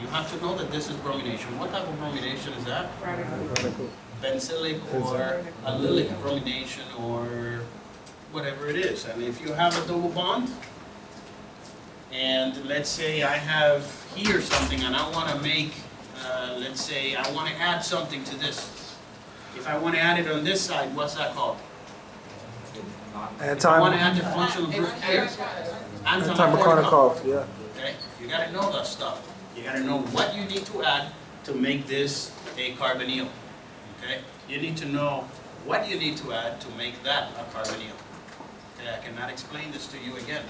You have to know that this is bromination. What type of bromination is that? Benzylic or allylic bromination or whatever it is. And if you have a double bond, and let's say I have here something and I want to make, let's say I want to add something to this. If I want to add it on this side, what's that called? If I want to add the functional group here, Antimicronikov, yeah. okay? You got to know that stuff. You got to know what you need to add to make this a carbonyl. Okay? You need to know what you need to add to make that a carbonyl. Okay, I cannot explain this to you again.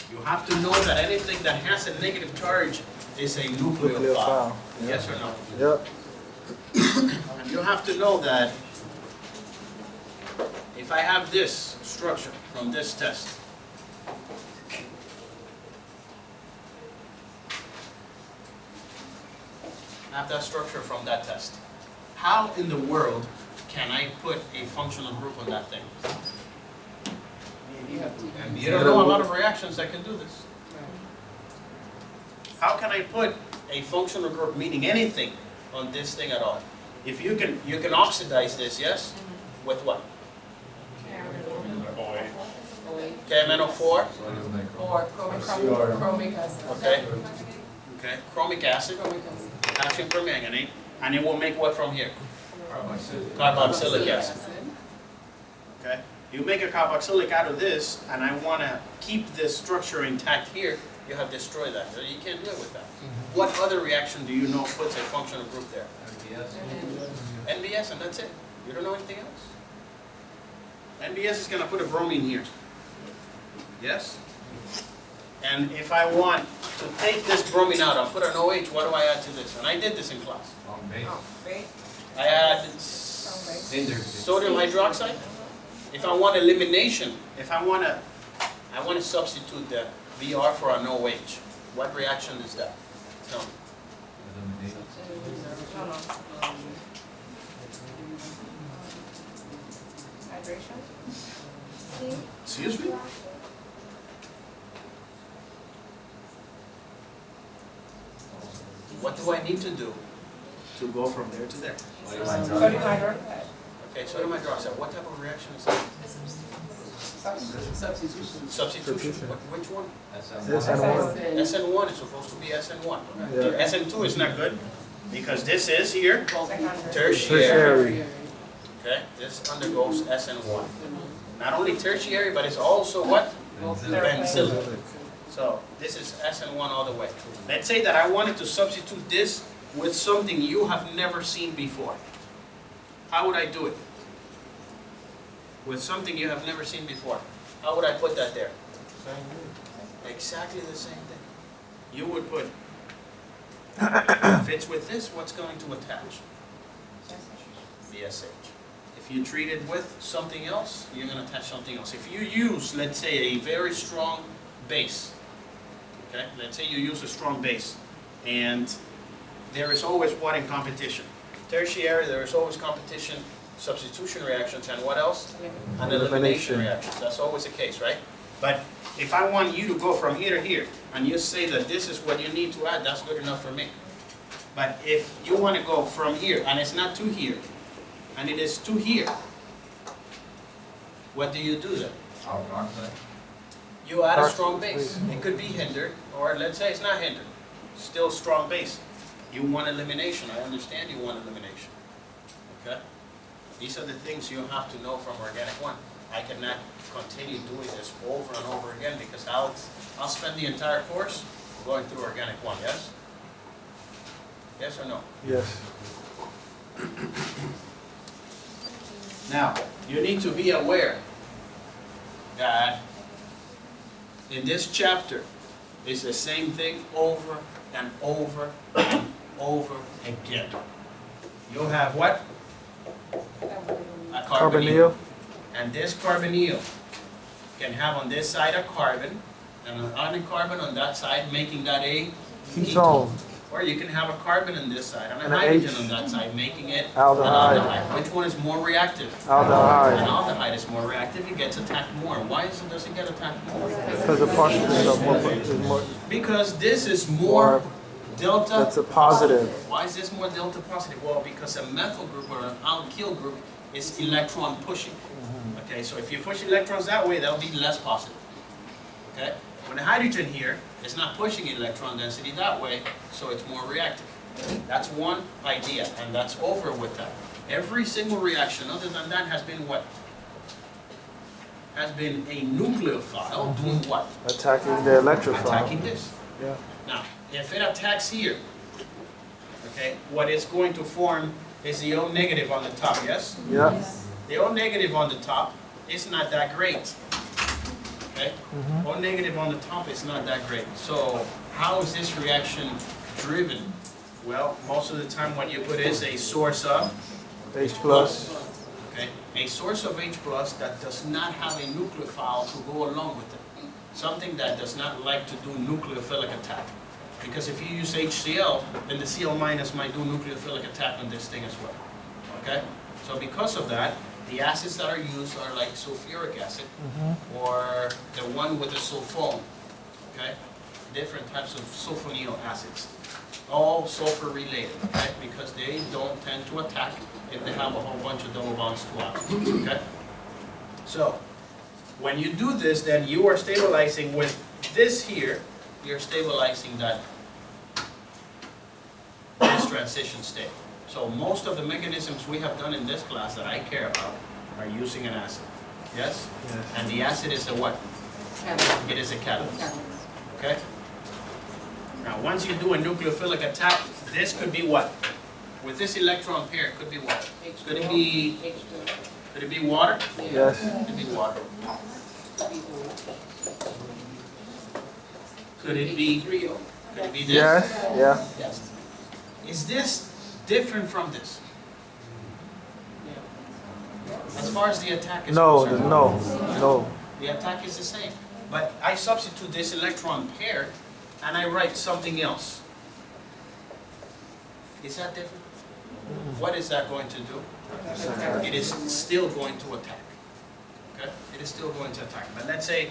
You have to know that anything that has a negative charge is a nucleophile. Yes or no? Yep. And you have to know that if I have this structure from this test, I have that structure from that test. How in the world can I put a functional group on that thing? You don't know a lot of reactions that can do this. How can I put a functional group, meaning anything, on this thing at all? If you can oxidize this, yes? With what? KMNO4? Or chromic acid. Okay. Okay. Chromic acid, Chromic acid. calcium permanganate, and it will make what from here? Carboxylic acid. Okay. You make a carboxylic out of this, and I want to keep this structure intact here, you have destroyed that. You can't do it with that. What other reaction do you know puts a functional group there? NBS, and that's it. You don't know anything else. NBS is going to put a bromine here. Yes? And if I want to take this bromine out, I'll put an OH, what do I add to this? And I did this in class. I add sodium hydroxide. If I want elimination, if I want to substitute the Br for an OH, what reaction is that? Tell me. Hydration? Excuse me? What do I need to do to go from there to there? Sodium hydroxide. Okay, sodium hydroxide. What type of reaction is that? Substitution. Substitution. Which one? SN1. SN1 is supposed to be SN1. Yeah. SN2 is not good because this is here tertiary. Tertiary. Okay, this undergoes SN1. Not only tertiary, but it's also what? Benzylic. So this is SN1 all the way. Let's say that I wanted to substitute this with something you have never seen before. How would I do it? With something you have never seen before. How would I put that there? Exactly the same thing. You would put, if it's with this, what's going to attach? The SH. If you treat it with something else, you're going to attach something else. If you use, let's say, a very strong base, okay? Let's say you use a strong base, and there is always what in competition? Tertiary, there is always competition, substitution reactions, and what else? And elimination reactions. That's always the case, right? But if I want you to go from here to here, and you say that this is what you need to add, that's good enough for me. But if you want to go from here, and it's not to here, and it is to here, what do you do then? You add a strong base. It could be hindered, or let's say it's not hindered. Still strong base. You want elimination. I understand you want elimination. Okay? These are the things you have to know from Organic 1. I cannot continue doing this over and over again because I'll spend the entire course going through Organic 1, yes? Yes or no? Yes. Now, you need to be aware that in this chapter is the same thing over and over and over again. You'll have what? A carbonyl. And this carbonyl can have on this side a carbon and an carbon on that side, making that a Ketone. Or you can have a carbon on this side and a And an hydrogen H. on that side, making it Aldehyde. an aldehyde. Which one is more reactive? Aldehyde. An aldehyde is more reactive, it gets attacked more. Why does it get attacked more? Because the particles are more. Because this is more delta. That's a positive. Why is this more delta positive? Well, because a methyl group or an alkyl group is electron pushing. Okay, so if you push electrons that way, that'll be less positive. Okay? When the hydrogen here is not pushing electron density that way, so it's more reactive. That's one idea, and that's over with that. Every single reaction other than that has been what? Has been a nucleophile doing what? Attacking the electrophile. Attacking this. Yeah. Now, if it attacks here, okay, what it's going to form is the O negative on the top, yes? Yeah. The O negative on the top is not that great. Okay? O negative on the top is not that great. So, how is this reaction driven? Well, most of the time what you put is a source of H plus. okay? A source of H plus that does not have a nucleophile to go along with it. Something that does not like to do nucleophilic attack. Because if you use HCl, then the Cl minus might do nucleophilic attack on this thing as well. Okay? So because of that, the acids that are used are like sulfuric acid or the one with the sulfone. Okay? Different types of sulfonyl acids. All sulfur related, okay? Because they don't tend to attack if they have a whole bunch of double bonds to atoms. Okay? So when you do this, then you are stabilizing with this here, you're stabilizing this transition state. So most of the mechanisms we have done in this class that I care about are using an acid. Yes? Yes. And the acid is a what? Catalyst. It is a catalyst. Catalyst. Okay? Now once you do a nucleophilic attack, this could be what? With this electron pair, it could be what? Could it be, could it be water? Yes. Could it be water? Could it be, could it be this? Yes. Yeah. Yes. Is this different from this? As far as the attack is No. concerned? No. The attack is the same. But I substitute this electron pair and I write something else. Is that different? What is that going to do? It is still going to attack. Okay? It is still going to attack. But let's say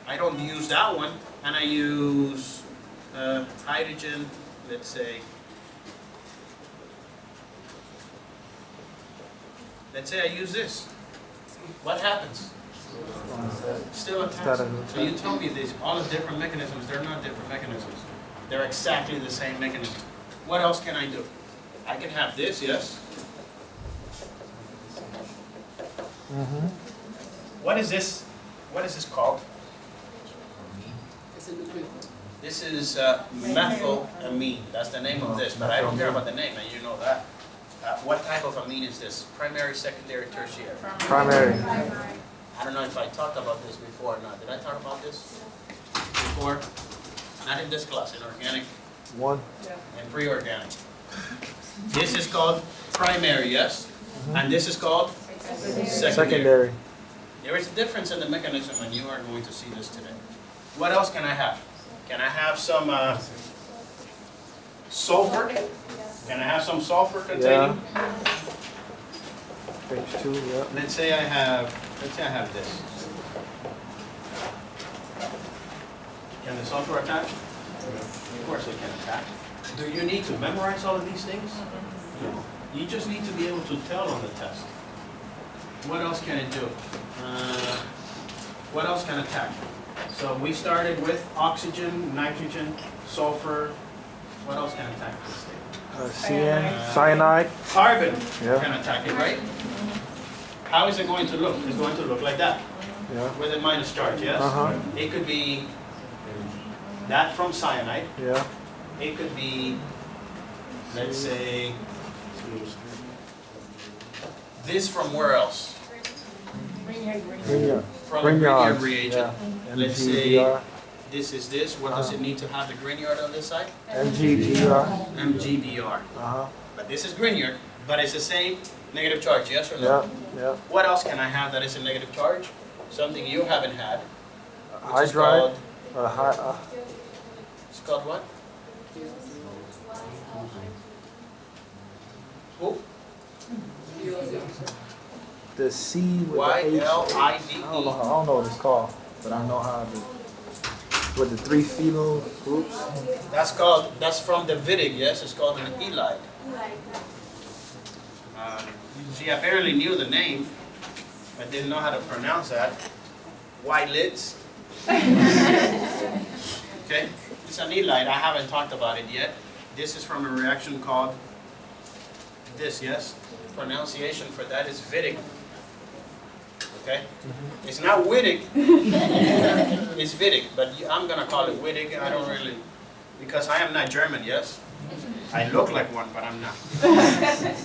I don't use that one and I use hydrogen, let's say. Let's say I use this. What happens? Still attacks. So you told me these, all the different mechanisms, they're not different mechanisms. They're exactly the same mechanism. What else can I do? I can have this, yes? What is this? What is this called? This is methylamine. That's the name of this, but I don't care about the name, and you know that. What type of amine is this? Primary, secondary, tertiary? Primary. I don't know if I talked about this before or not. Did I talk about this before? Not in this class, in organic One. and pre-organic. This is called primary, yes? And this is called secondary. Secondary. There is a difference in the mechanism, and you are going to see this today. What else can I have? Can I have some sulfur? Can I have some sulfur containing? H2, yeah. Let's say I have this. Can the sulfur attach? Of course it can attach. Do you need to memorize all of these things? No. You just need to be able to tell on the test. What else can it do? What else can attack? So we started with oxygen, nitrogen, sulfur. What else can attack this thing? CN, cyanide. Carbon Yeah. can attack it, right? How is it going to look? It's going to look like that, Yeah. with a minus charge, yes? It could be that from cyanide. Yeah. It could be, let's say, this from where else? Grignard. From the Grignard Grignard. reagent. Yeah. Let's say MGBR. this is this. What does it need to have the Grignard on this side? MGBR. MGBR. But this is Grignard, but it's the same negative charge, yes or no? Yeah. Yeah. What else can I have that is a negative charge? Something you haven't had. Which is Hydride. called, it's called what? Who? The C with the H. YLIDE. I don't know what it's called, but I know how to. with the 3 phenyl groups. That's from the Wittig, yes? It's called an Aldehyde. She apparently knew the name, but didn't know how to pronounce that. White lids. Okay, it's an Aldehyde. I haven't talked about it yet. This is from a reaction called this, yes? Pronunciation for that is Wittig. Okay? It's not Wittig. It's Wittig, but I'm going to call it Wittig. I don't really, because I am not German, yes? I look like one, but I'm not.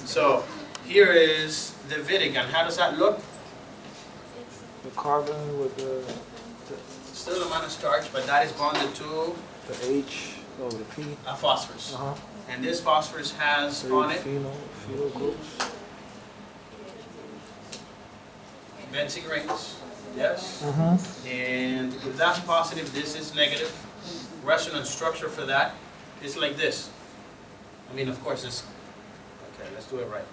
So here is the Wittig, and how does that look? The carbon with the Still a amount of starch, but that is bonded to H, oh, the P. a phosphorus. Uh-huh. And this phosphorus has 3 on it phenyl groups. benzene rings, yes? Mm-hmm. And if that's positive, this is negative. Resonance structure for that is like this. I mean, of course, it's, okay, let's do it right.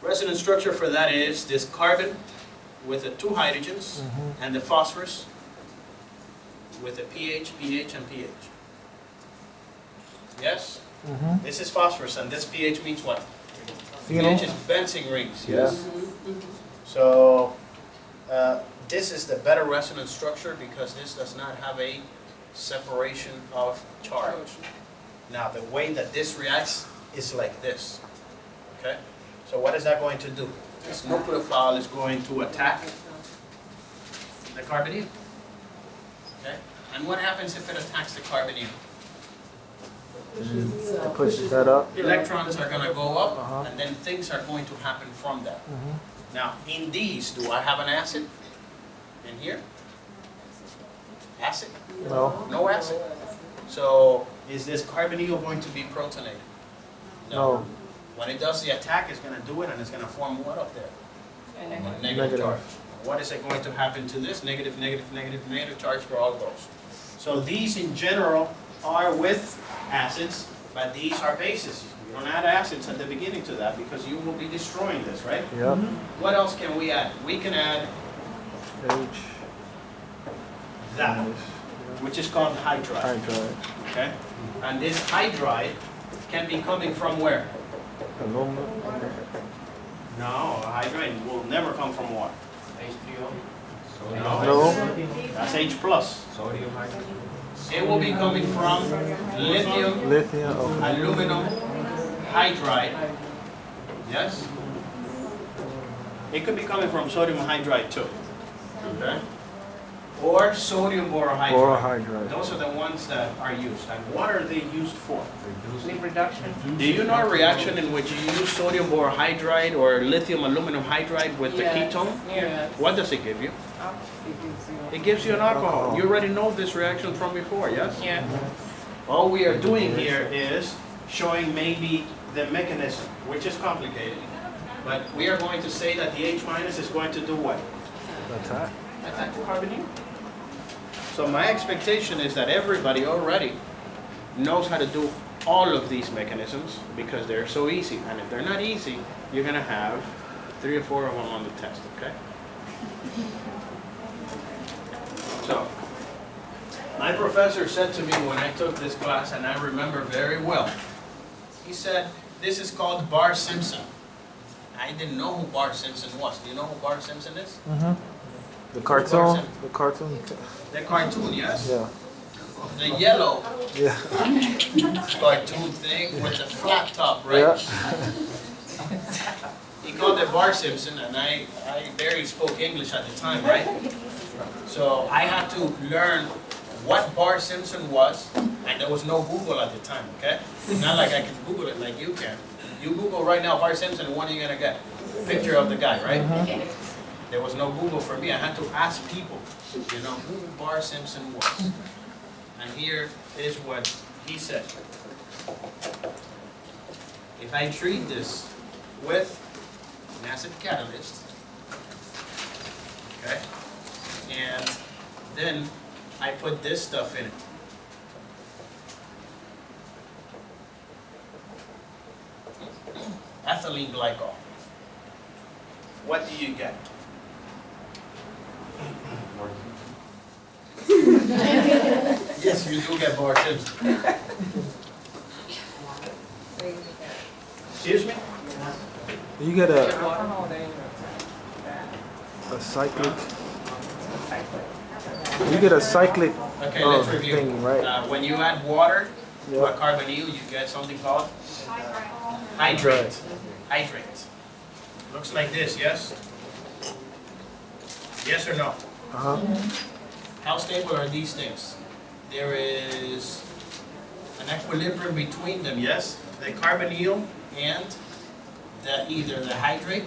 Resonance structure for that is this carbon with the 2 hydrogens and the phosphorus with the pH, pH, and pH. Yes? Mm-hmm. This is phosphorus, and this pH means what? Phenyl. pH is benzene rings, Yeah. yes? So, this is the better resonance structure because this does not have a separation of charge. Now, the way that this reacts is like this, okay? So what is that going to do? This nucleophile is going to attack the carbonyl, okay? And what happens if it attacks the carbonyl? It pushes that up. Electrons are going to go up, Uh-huh. and then things are going to happen from that. Mm-hmm. Now, in these, do I have an acid in here? Acid? No. No acid. So, is this carbonyl going to be protonated? No. When it does the attack, it's going to do it, and it's going to form what up there? And A then negative Negative. charge. What is it going to happen to this? Negative, negative, negative, negative charge for all of those. So these in general are with acids, but these are bases. You don't add acids at the beginning to that because you will be destroying this, right? Yep. What else can we add? We can add H. that, which is called hydride. Hydride. Okay? And this hydride can be coming from where? Aluminum. No, hydride will never come from water. No, No. that's H plus. Sodium hydride. It will be coming from lithium, Lithium. Okay. aluminum hydride. Yes? It could be coming from sodium hydride too. Okay? Or sodium borohydride. Borohydride. Those are the ones that are used. And what are they used for? sleep reduction. Do you know a reaction in which you use sodium borohydride or lithium aluminum hydride with the ketone? Yeah. What does it give you? Yeah. It gives you an alcohol. Alcohol. You already know this reaction from before, yes? Yeah. All we are doing here is showing maybe the mechanism, which is complicated. But we are going to say that the H minus is going to do what? Attack. Attack the carbonyl. So my expectation is that everybody already knows how to do all of these mechanisms because they're so easy. And if they're not easy, you're going to have 3 or 4 of them on the test, okay? So, my professor said to me when I took this class, and I remember very well, he said, this is called Bar Simpson. I didn't know who Bar Simpson was. Do you know who Bar Simpson is? Mm-hmm. The cartoon. The cartoon. The cartoon, yes? Yeah. The yellow Yeah. cartoon thing with the flat top, right? Yeah. He called it Bar Simpson, and I barely spoke English at the time, right? So I had to learn what Bar Simpson was, and there was no Google at the time, okay? Not like I can Google it like you can. You Google right now Bar Simpson, what are you gonna get? Picture of the guy, right? There was no Google for me. I had to ask people, you know, who Bar Simpson was. And here is what he said. If I treat this with an acid catalyst, okay, and then I put this stuff in it. Ethylene glycol. What do you get? Yes, you do get Bart Simpson. Excuse me? You get a Alcohol, then cyclic. You get a cyclic Okay, let's review. thing, right? When you add water to a Yeah. carbonyl, you get something called hydrate. Hydrate. Looks like this, yes? Yes or no? Uh-huh. How stable are these things? There is an equilibrium between them, yes? The carbonyl and either the hydrate,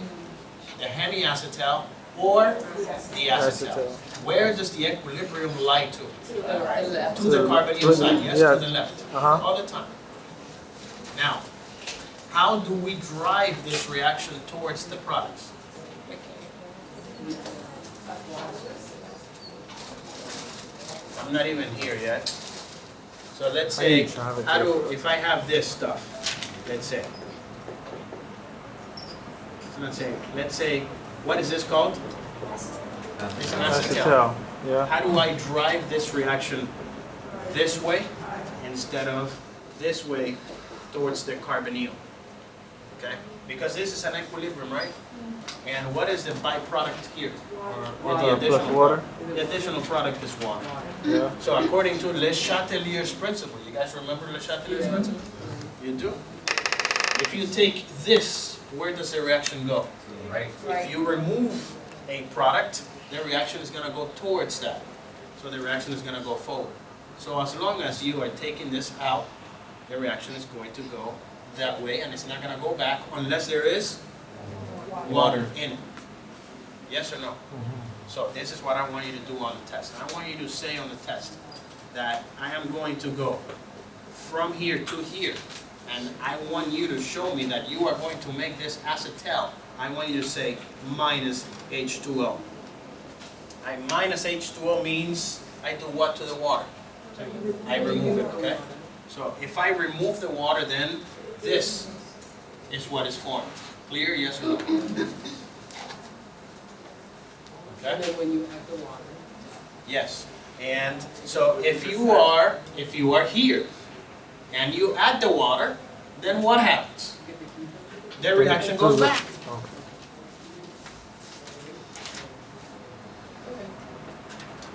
the hemiacetal, or the acetal. Acetal. Where does the equilibrium lie to? the left. To the carbonyl side, yes, Yeah. to the left, Uh-huh. all the time. Now, how do we drive this reaction towards the products? I'm not even here yet. So let's say, if I have this stuff, let's say. So let's say, what is this called? It's an acetal. Acetal. Yeah. How do I drive this reaction this way instead of this way towards the carbonyl? Okay? Because this is an equilibrium, right? And what is the byproduct here? Or the additional Plus water. The additional product is water. Yeah. So according to Le Chatelier's principle, you guys remember Le Chatelier's principle? You do? If you take this, where does the reaction go? Right. If you remove a product, the reaction is going to go towards that. So the reaction is going to go forward. So as long as you are taking this out, the reaction is going to go that way, and it's not going to go back unless there is water in it. Yes or no? So this is what I want you to do on the test. I want you to say on the test that I am going to go from here to here, and I want you to show me that you are going to make this acetal. I want you to say minus H2O. Minus H2O means I do what to the water? I remove it, okay? So if I remove the water, then this is what is formed. Clear, yes or no? And Okay? then when you add the water. Yes. And so if you are here and you add the water, then what happens? The reaction goes back.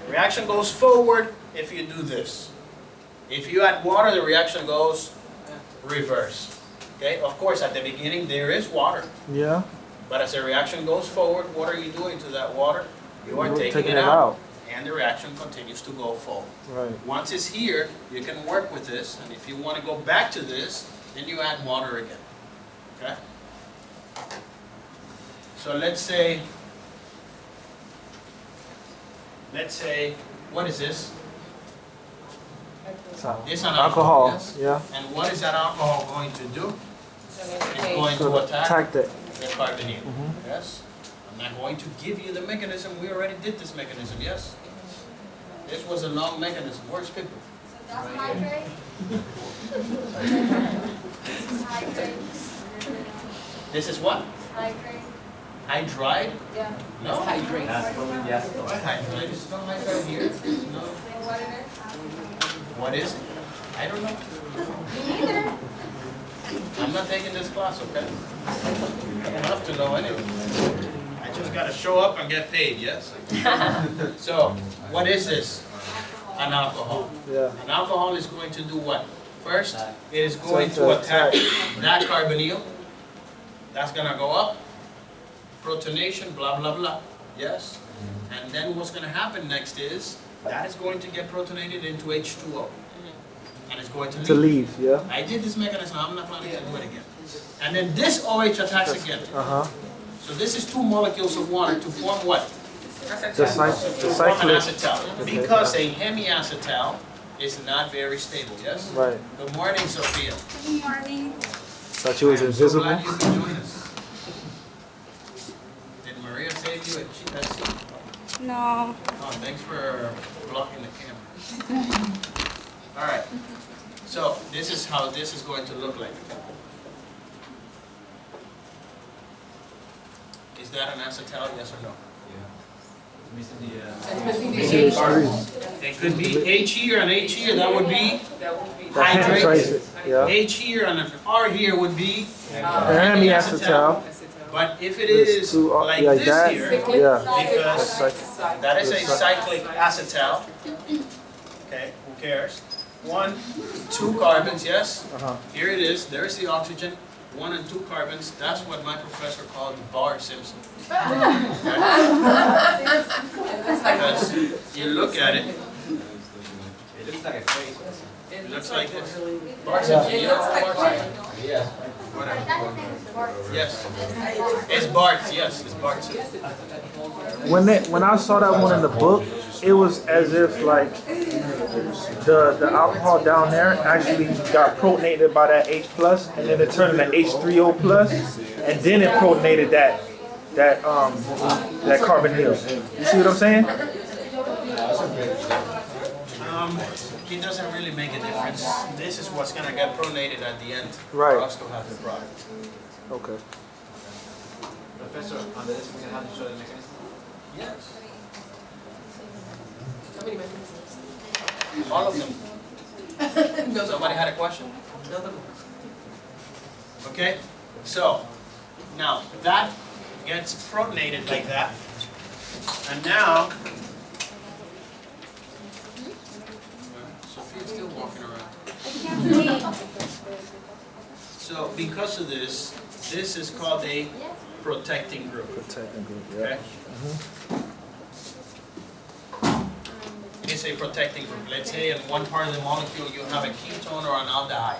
Reaction goes forward if you do this. If you add water, the reaction goes reverse. Okay? Of course, at the beginning there is water, Yeah. but as the reaction goes forward, what are you doing to that water? You are You're taking it out, and the reaction continues to go forward. Right. Once it's here, you can work with this, and if you want to go back to this, then you add water again. Okay? So let's say, what is this? So, It's an alcohol. yes? Yeah. And what is that alcohol going to do? It's going So to attack that. the carbonyl. Yes? I'm not going to give you the mechanism. We already did this mechanism, yes? This was a long mechanism. Where's people? So that's hydrate. This is hydrate. This is what? Hydrate. Hydride? Yeah. No. Hydrate. Yes. What hydride? Is no hydride here? No. And what it is? What is it? I don't know. Me neither. I'm not taking this class, okay? I don't have to know anything. I just gotta show up and get paid, yes? So, what is this? An alcohol. Yeah. An alcohol is going to do what? First, it is going to attack that carbonyl. That's gonna go up. Protonation, blah, blah, blah. Yes? And then what's gonna happen next is, that is going to get protonated into H2O. And it's going To leave. leave. Yeah. I did this mechanism, I'm not planning to do it again. And then this OH attacks again. Uh-huh. So this is two molecules of water to form what? The Form an cyclic. acetal. Because a hemiacetal is not very stable, yes? Right. Good morning, Sophia. Good morning. Thought you was I'm so invisible. glad you could join us. Did Maria save you at GSC? No. Oh, thanks for blocking the camera. All right. So this is how this is going to look like. Is that an acetal, yes or no? It's missing the CH3. H. It could be H here and H here, that would be That would be. Hydrate. Hydrate. Yeah. H here and an R here would be, Aminoacetal. but if it There's is two, like yeah, this that, here, yeah. because That's that is a cyclic acetal. Okay, who cares? 1, 2 carbons, yes? Uh-huh. Here it is, there's the oxygen, 1 and 2 carbons. That's what my professor called Bar-Simpson. Because you look at it, It looks like a face. it looks like this. Bar-Simpson, It you looks know? like Bart. Yeah. Whatever. Yes. It's Bart, yes, it's Bart Simpson. When I saw that one in the book, it was as if like the alcohol down there actually got protonated by that H plus, and then it turned into H3O plus, and then it protonated that carbonyl. You see what I'm saying? It doesn't really make a difference. This is what's gonna get pronated at the end Right. for us to have the product. Okay. Professor, on this we're gonna have to show the mechanism. Yes. How many mechanisms? All of them. Build up. Somebody had a question? Build them. Okay, so now that gets protonated like that, and now Sophia's still walking around. I can't see. So because of this, this is called a protecting group. Technically, Okay, yeah. it's a protecting group. Let's say in one part of the molecule you have a ketone or an aldehyde,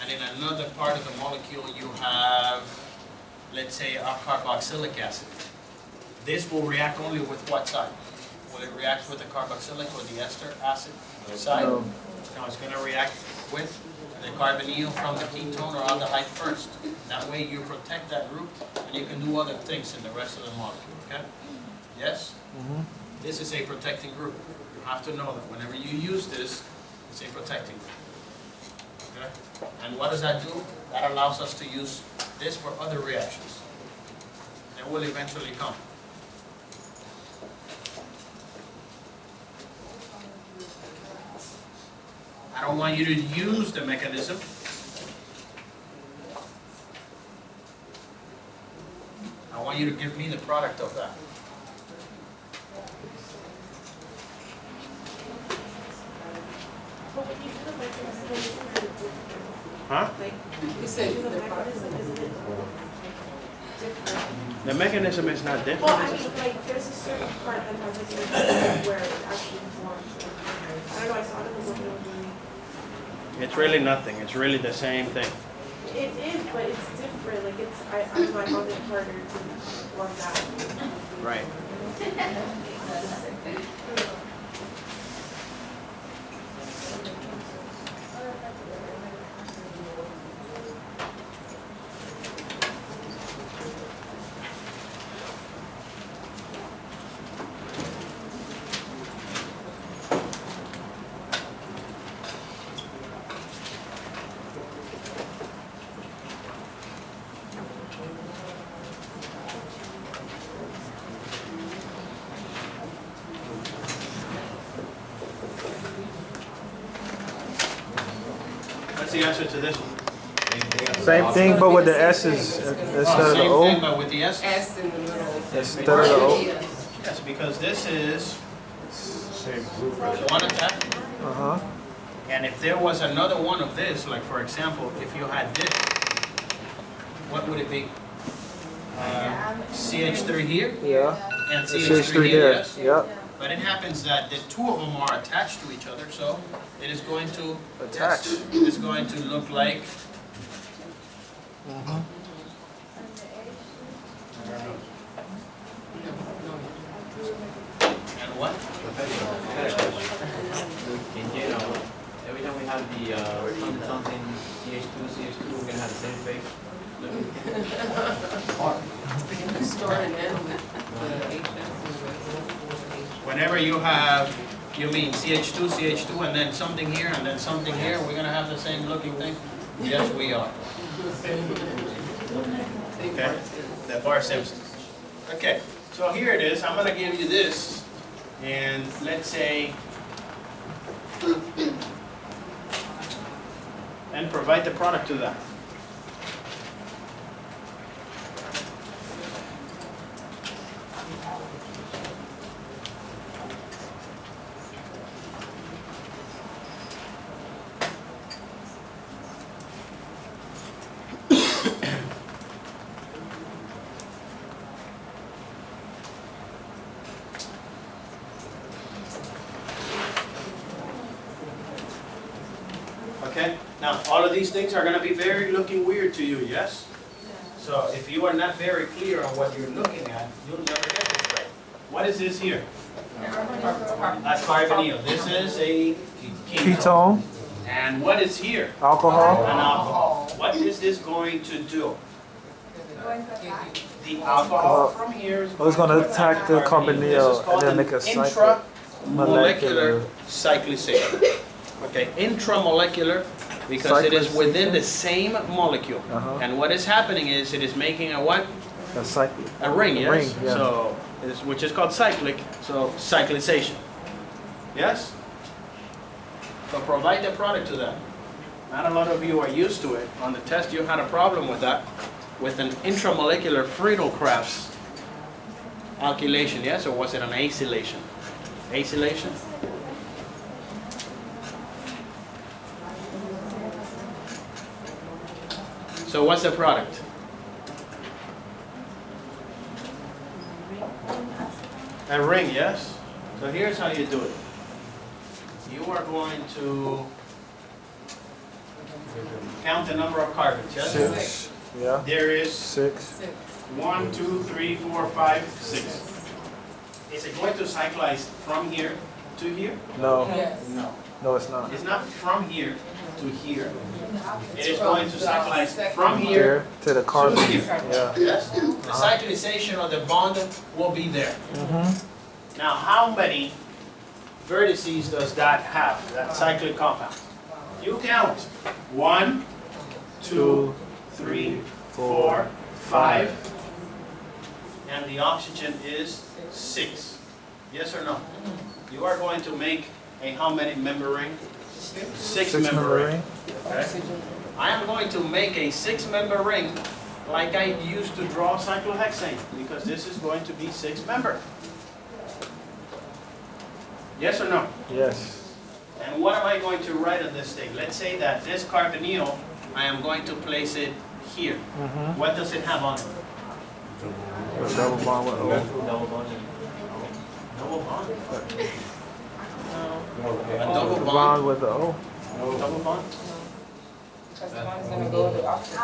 and in another part of the molecule you have, let's say, a carboxylic acid. This will react only with what side? Will it react with the carboxylic or the ester acid side? No. No, it's going to react with the carbonyl from the ketone or aldehyde first. That way you protect that group and you can do other things in the rest of the molecule, okay? Yes? Mhm. This is a protecting group. You have to know that whenever you use this, it's a protecting group. Okay? And what does that do? That allows us to use this for other reactions. They will eventually come. I don't want you to use the mechanism. I want you to give me the product of that. Huh? You said the product. The mechanism is not Well, different. I mean, like, there's a certain part that has a certain where it actually forms. I don't know, I saw it in the book, it was really. It's really nothing. It's really the same thing. It is, but it's different, like, it's, I found it harder to form that. Right. What's the answer to this one? Same thing, but with the S's instead of the Same O. thing, but with the S? S in the middle. Instead of the O. Yes, because this is one attack. Uh-huh. And if there was another one of this, like for example, if you had this, what would it be? CH3 here Yeah. and The CH3 here, there. yes? Yep. But it happens that the two of them are attached to each other, so it is going to Attach. It is going to look like. Mhm. And what? In general, every time we have the something CH2, we're gonna have the same face. Store and then with Whenever you have, you mean CH2, and then something here, and then something here, we're gonna have the same looking thing? Yes, we are. Okay, the Bar-Simpson. Okay, So here it is. I'm going to give you this, and let's say, and provide the product to that. Okay, now all of these things are going to be very looking weird to you, yes? So if you are not very clear on what you're looking at, you'll never get this right. What is this here? That's carbonyl. This is a ketone. Ketone, And what is here? alcohol. An alcohol. What is this going to do? The alcohol from here is It's going to attack the This is carbonyl called and then make a cycle. intramolecular cyclization. Okay, intramolecular because it is within the same molecule. And what is happening is it is making a what? A cycle. A ring, yes? Ring, yeah. So, which is called cyclic, so cyclization. Yes? So provide the product to that. Not a lot of you are used to it. On the test you had a problem with that, with an intramolecular Friedel-Crafts alkylation, yes? Or was it an acylation? Acylation? So what's the product? A ring, yes? So here's how you do it. You are going to count the number of carbons, yes? 6. Yeah. There is 6. 1, 2, 3, 4, 5, 6. Is it going to cyclize from here to here? No. Yes. No. No, it's not. It's not from here to here. It is going to cyclize from here There to the carbon. to here. Yeah. Yes? The cyclization of the bond will be there. Now, how many vertices does that have, that cyclic compound? You count. 1, 2, 3, 4, 5. And the oxygen is 6. Yes or no? You are going to make a how many member ring? 6 member ring. Okay. I am going to make a 6-member ring like I used to draw cyclohexane because this is going to be 6 member. Yes or no? Yes. And what am I going to write on this thing? Let's say that this carbonyl, I am going to place it here. What does it have on it? A double bond with O. Double bond. Double bond? A Double double bond bond? with the O. Double bond? Because the one's gonna go with the oxygen.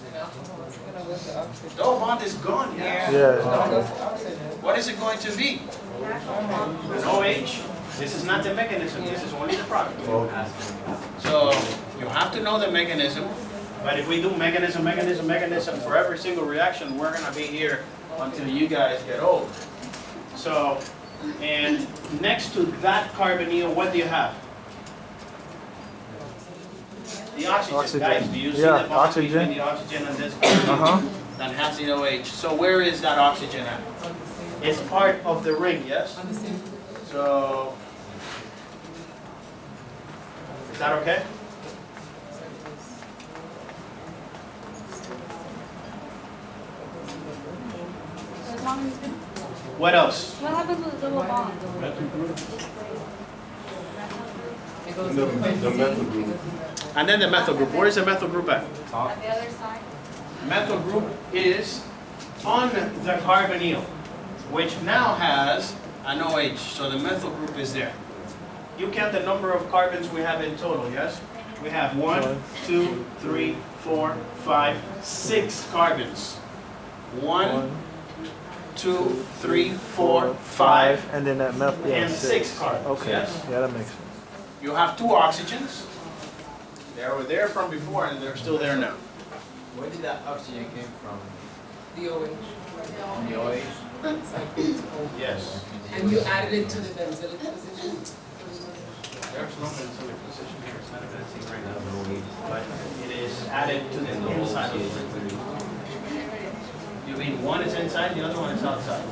And alcohol is gonna go with the oxygen. Double bond is gone, yeah. Yeah. It's gonna go with the oxygen. What is it going to be? An OH. This is not the mechanism, this is only the product. So you have to know the mechanism, but if we do mechanism for every single reaction, we're gonna be here until you guys get old. So, and next to that carbonyl, what do you have? The oxygen, guys. Do you see Yeah, the bond oxygen. between the oxygen and this carbonyl? That has the OH. So where is that oxygen at? It's part of the ring, yes? On the same. So, is that okay? So as long as it's, What else? what happens with the double bond? It goes the methyl group. And then the methyl group. Where is the methyl group at? On the other side? Methyl group is on the carbonyl, which now has an OH. So the methyl group is there. You count the number of carbons we have in total, yes? We have 1, 2, 3, 4, 5, 6 carbons. 1, 2, 3, 4, 5, And then that methyl. Yeah, and 6 carbons, Okay. yes? Yeah, that makes sense. You have 2 oxygens. They were there from before and they're still there now. Where did that oxygen came from? The OH. The OH? Yes. And you added it to the benzylic position? There's no benzylic position here. It's not a benzene right now. But it is added to the inside of the ring. You mean one is inside, the other one is outside?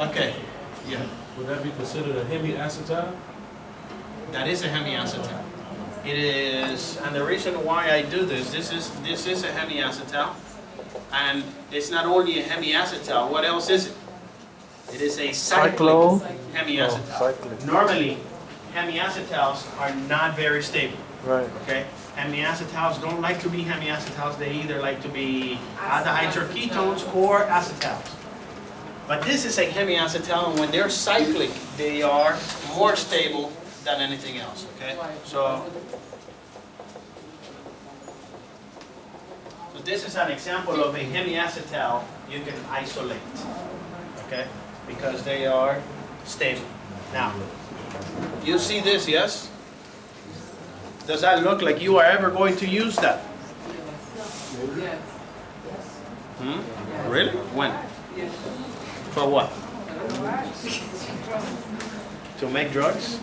Okay, yeah, Would that be considered a hemiacetal? that is a hemiacetal. It is, and the reason why I do this is a hemiacetal, and it's not only a hemiacetal. What else is it? It is a cyclic Cyclo. hemiacetal. Cyclic. Normally, hemiacetals are not very stable. Right. Okay, hemiacetals don't like to be hemiacetals. They either like to be aldehydes or ketones or acetals. But this is a hemiacetal, and when they're cyclic, they are more stable than anything else. Okay, so this is an example of a hemiacetal you can isolate. Okay, because they are stable. Now, you see this, yes? Does that look like you are ever going to use that? Really? When? For what? To make drugs?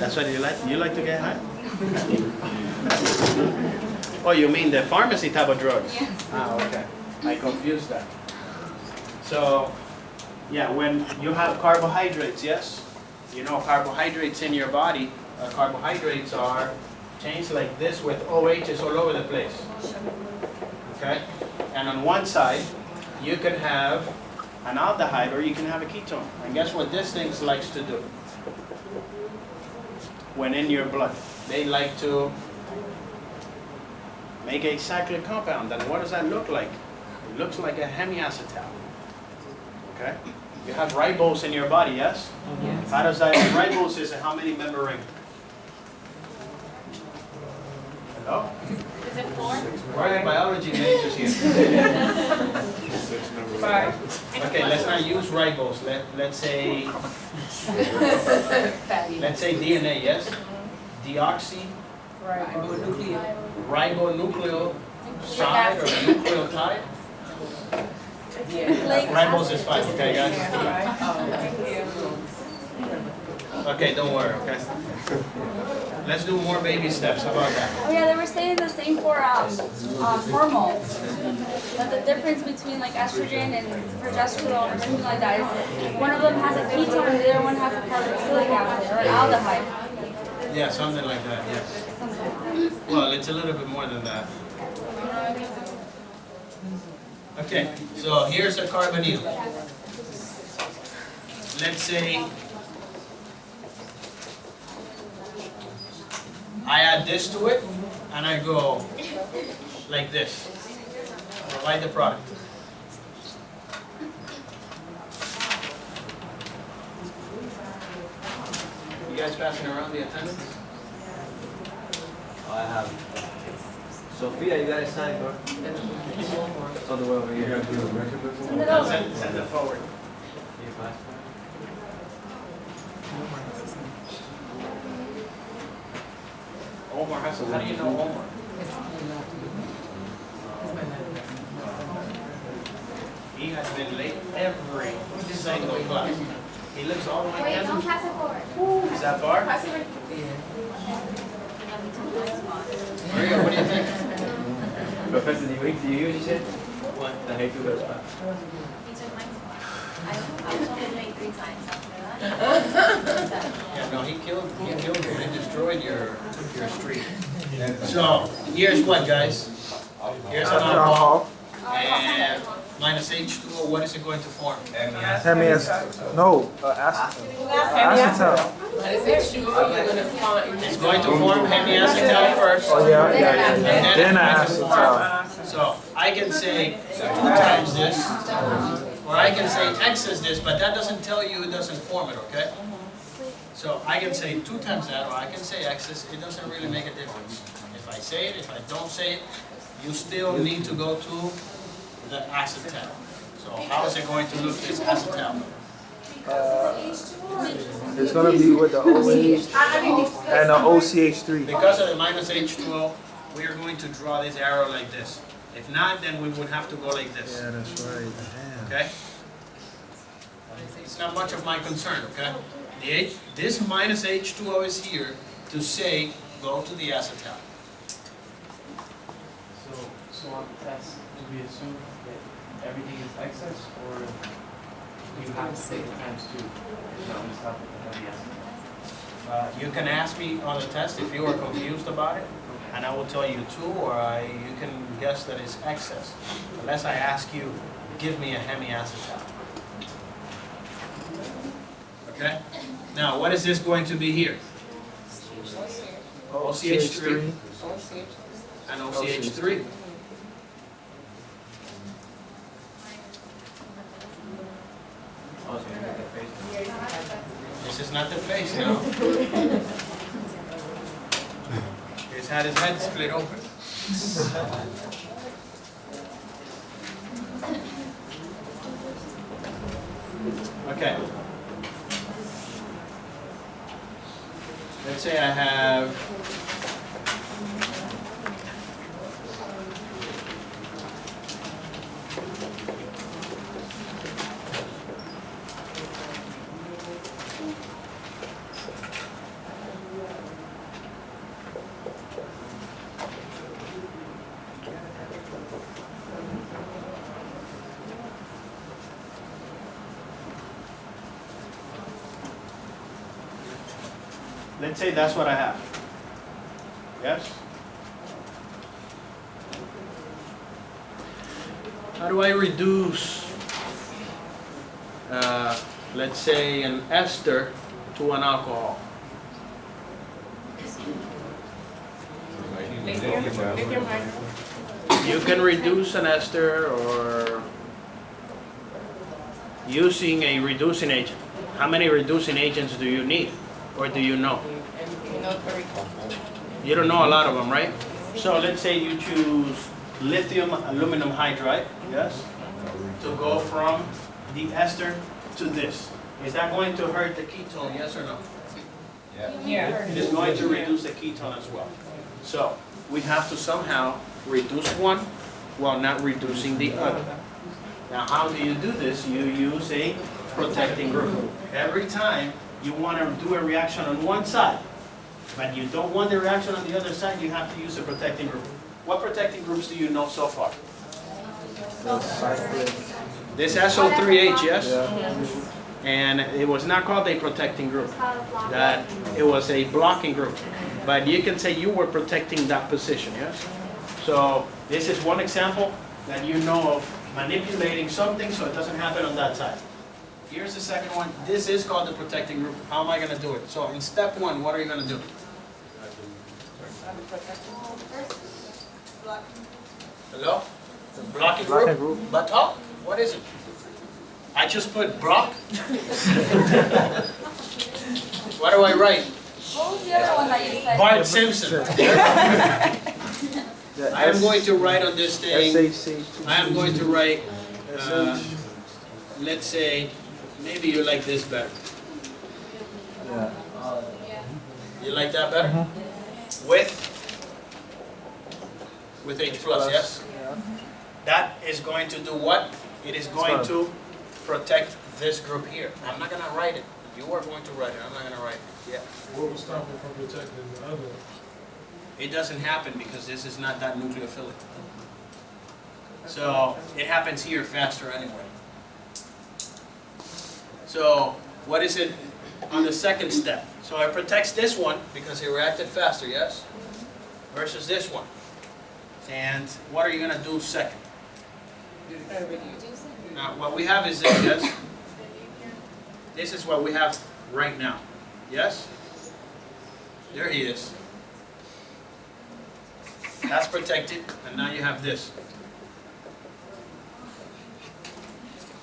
That's what you like? You like to get high? Oh, you mean the pharmacy type of drugs? Ah, okay. I confused that. So, yeah, when you have carbohydrates, yes? You know carbohydrates in your body, carbohydrates are chains like this with OHs all over the place. Okay? And on one side, you can have an aldehyde or you can have a ketone. And guess what this thing likes to do? When in your blood, they like to make a cyclic compound. And what does that look like? It looks like a hemiacetal. Okay? You have ribose in your body, yes? Yes. How does that, ribose is a how many member ring? Hello? Is it 4? Why are biology majors here? 5. Okay, let's not use ribose. Let's say DNA, yes? Deoxy ribonucleoside or nucleotide. Ribose is 5, okay guys? Okay, don't worry, okay? Let's do more baby steps, how about that? Oh yeah, they were saying the same for hormones. But the difference between like estrogen and progesterone or something like that is one of them has a ketone and the other one has a carboxylic acid or an aldehyde. Yeah, something like that, yes. Well, it's a little bit more than that. Okay, so here's a carbonyl. Let's say I add this to it, and I go like this. Provide the product. You guys passing around the attendance? I have. Sophia, you gotta sign, bro. It's on the way over here. Send it over. Send it forward. Omar has, how do you know Omar? He has been late every single class. He lives all the way Wait, don't down. pass it forward. Is that far? Pass it right. Maria, what do you think? Professor, do you hear what you said? What? I hate to go to spot. He took my spot. I was only late 3 times after that. Yeah, no, he killed you. He destroyed your street. So, here's what, guys? Here's an alcohol. And minus H2O, what is it going to form? Hemiacetal. No, acetal. Acetal. It's going to form hemiacetal first. Oh yeah, And then it's going to acetal. form. So, I can say 2 times this, or I can say X is this, but that doesn't tell you it doesn't form it, okay? So I can say 2 times that, or I can say X is, it doesn't really make a difference. If I say it, if I don't say it, you still need to go to the acetal. So how is it going to look, this acetal? It's gonna be with the OH and the OCH3. Because of the minus H2O, we are going to draw this arrow like this. If not, then we would have to go like this. Yeah, that's right. Damn. Okay? It's not much of my concern, okay? This minus H2O is here to say go to the acetal. So on the test, do we assume that everything is excess, or you have to say the times 2? No, we stop with the heavy acetal. You can ask me on the test if you are confused about it, and I will tell you 2, or you can guess that it's excess. Unless I ask you, give me a hemiacetal. Okay? Now, what is this going to be here? OCH3 and OCH3. Oh, so you make the face. This is not the face now. He's had his head split open. Okay. Let's say I have let's say that's what I have. Yes? How do I reduce, let's say, an ester to an alcohol? Lithium hydro. You can reduce an ester or using a reducing agent. How many reducing agents do you need? Or do you know? You don't know a lot of them, right? So let's say you choose lithium aluminum hydride, yes? To go from the ester to this. Is that going to hurt the ketone, yes or no? Yeah. It is going to reduce the ketone as well. So we have to somehow reduce one while not reducing the other. Now how do you do this? You use a protecting group. Every time you want to do a reaction on one side, but you don't want the reaction on the other side, you have to use a protecting group. What protecting groups do you know so far? This SO3H, yes? And it was not called a protecting group. That it was a blocking group. But you can say you were protecting that position, yes? So this is one example that you know of manipulating something so it doesn't happen on that side. Here's the second one. This is called the protecting group. How am I going to do it? So in step 1, what are you going to do? Hello? The blocking group? But oh, what is it? I just put block. What do I write? What was the other one that you said? Bart Simpson. I am going to write on this thing. I am going to write, let's say, maybe you like this better. Yeah. You like that better? With H plus, yes? Yeah. That is going to do what? It is going to protect this group here. I'm not going to write it. You are going to write it. I'm not going to write it. Yeah. What was stopping from protecting the other? It doesn't happen because this is not that nucleophilic. So it happens here faster anyway. So what is it on the second step? So it protects this one because it reacted faster, yes? Versus this one. And what are you going to do second? Now what we have is this, yes? This is what we have right now. Yes? There he is. That's protected, and now you have this.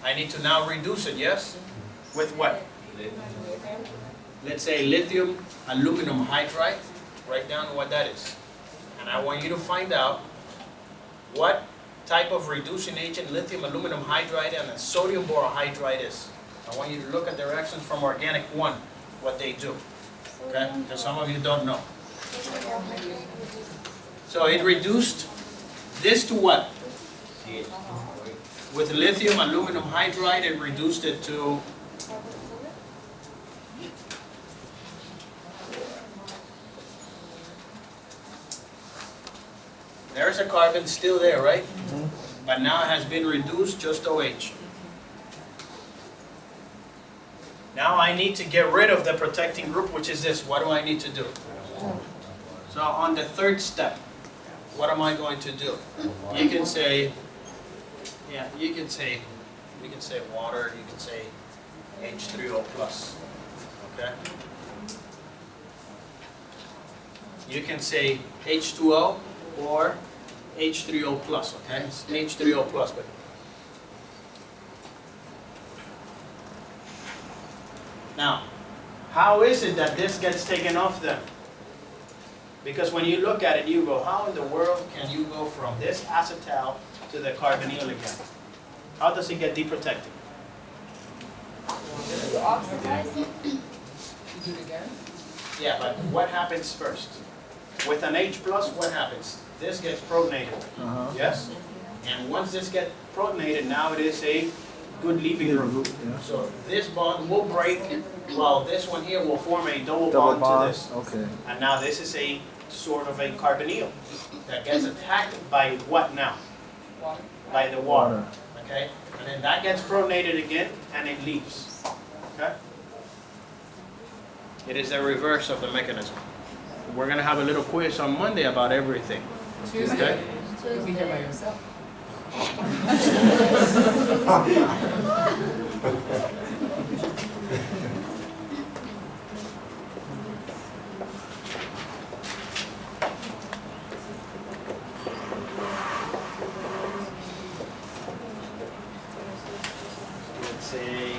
I need to now reduce it, yes? With what? Let's say lithium aluminum hydride. Write down what that is. And I want you to find out what type of reducing agent lithium aluminum hydride and a sodium borohydride is. I want you to look at the reactions from organic 1, what they do. Okay? Because some of you don't know. So it reduced this to what? With lithium aluminum hydride, it reduced it to There's a carbon still there, right? But now it has been reduced just OH. Now I need to get rid of the protecting group, which is this. What do I need to do? So on the third step, what am I going to do? You can say, yeah, you can say water, you can say H3O+, okay? You can say H2O or H3O+, okay? It's H3O+, but now, how is it that this gets taken off then? Because when you look at it, you go, how in the world can you go from this acetal to the carbonyl again? How does it get deprotected? You oxidize it? You do it again? Yeah, but what happens first? With an H+, what happens? This gets protonated, yes? And once this gets protonated, now it is a good leaving group. So this bond will break, while this one here will form a double bond to this. Okay. And now this is a sort of a carbonyl that gets attacked by what now? Water. By the water. Okay? And then that gets protonated again and it leaves. Okay? It is the reverse of the mechanism. We're going to have a little quiz on Monday about everything. Tuesday. You'll be here by yourself. Let's say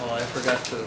oh, I forgot to.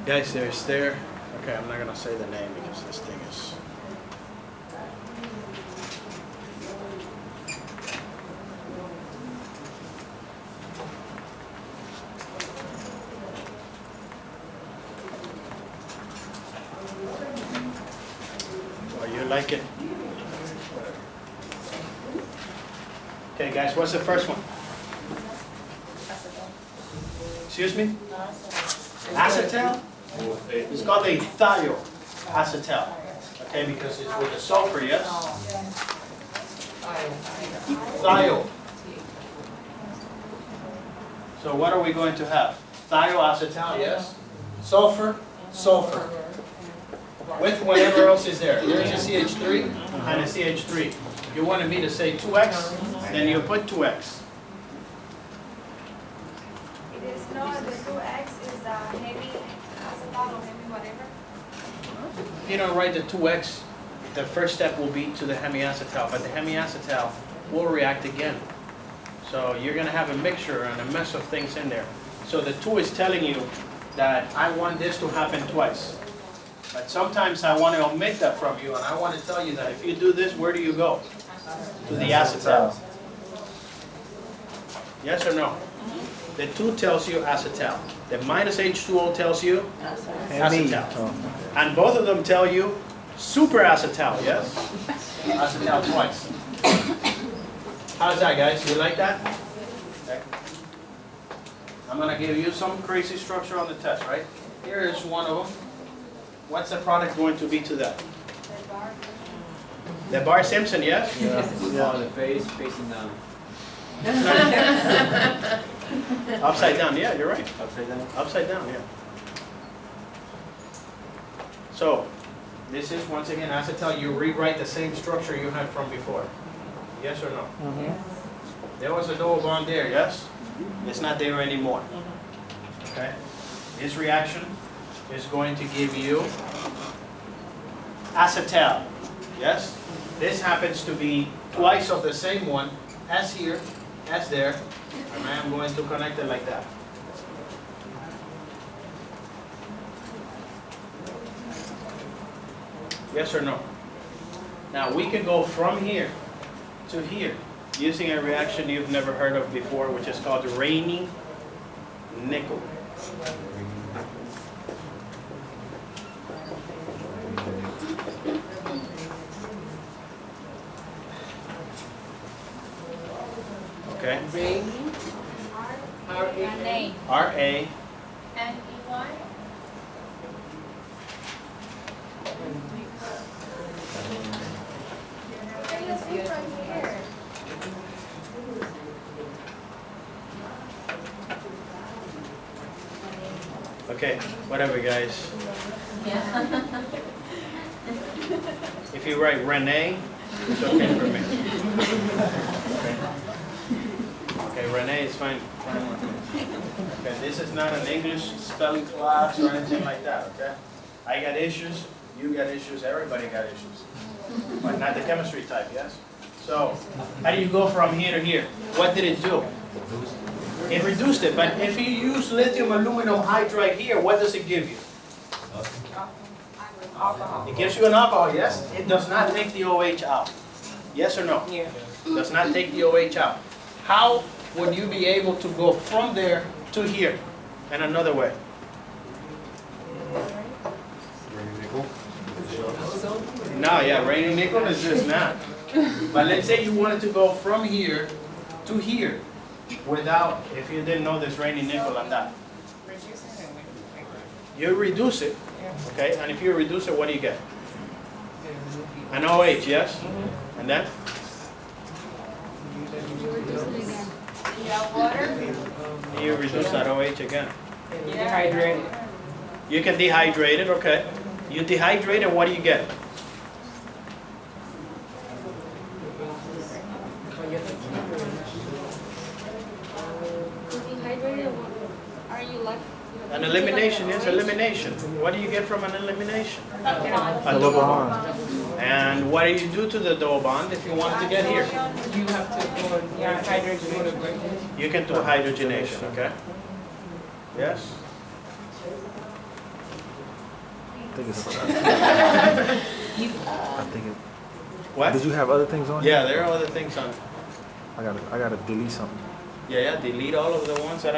Guys, there's there. Okay, I'm not gonna say the name because this thing is. Oh, you like it? Okay, guys, what's the first one? Excuse me? Acetal? It's called a thioacetal. Okay, because it's with the sulfur, yes? Thio. So what are we going to have? Thioacetal, yes? Sulfur, sulfur. With whatever else is there. There's a CH3 and a CH3. If you wanted me to say 2X, then you put 2X. It is not the 2X is heavy acetal or heavy whatever. You don't write the 2X, the first step will be to the hemiacetal, but the hemiacetal will react again. So you're going to have a mixture and a mess of things in there. So the 2 is telling you that I want this to happen twice. But sometimes I want to omit that from you, and I want to tell you that if you do this, where do you go? To the acetal. Yes or no? The 2 tells you acetal. The minus H2O tells you acetal. Oh. And both of them tell you superacetal, yes? Acetal twice. How's that, guys? You like that? Okay. I'm going to give you some crazy structure on the test, right? Here is one of them. What's the product going to be to that? The bar Simpson, yes? Yeah. On the face, facing down. Upside down, yeah, you're right. Upside down. Upside down, yeah. So, this is once again acetal. You rewrite the same structure you had from before. Yes or no? There was a double bond there, yes? It's not there anymore. Okay? This reaction is going to give you acetal. Yes? This happens to be twice of the same one, as here, as there, and I am going to connect it like that. Yes or no? Now we can go from here to here using a reaction you've never heard of before, which is called raining nickel. Okay. Renee. Ra. Okay, whatever, guys. If you write Renee, it's okay for me. Okay, Renee is fine. Okay, this is not an English spelling class or anything like that, okay? I got issues, you got issues, everybody got issues. But not the chemistry type, yes? So, how do you go from here to here? What did it do? It reduced it, but if you use lithium aluminum hydride here, what does it give you? Alcohol. It gives you an alcohol, yes? It does not take the OH out. Yes or no? Yeah. It does not take the OH out. How would you be able to go from there to here and another way? No, yeah, raining nickel is just not. But let's say you wanted to go from here to here without, if you didn't know this raining nickel and that. You reduce it, okay? And if you reduce it, what do you get? An OH, yes? And then? You reduce that OH again. Dehydrated. You can dehydrate it, okay? You dehydrate it, what do you get? Dehydrated, are you like? An elimination, yes, elimination. What do you get from an elimination? A Double bond. And what do you do to the double bond if you want to get here? You have to go and hydrogenate. You can do hydrogenation, okay? Yes? I think it's. I think it. What? Did you have other things on? Yeah, there are other things on. I gotta delete something. Yeah, delete all of the ones that I have.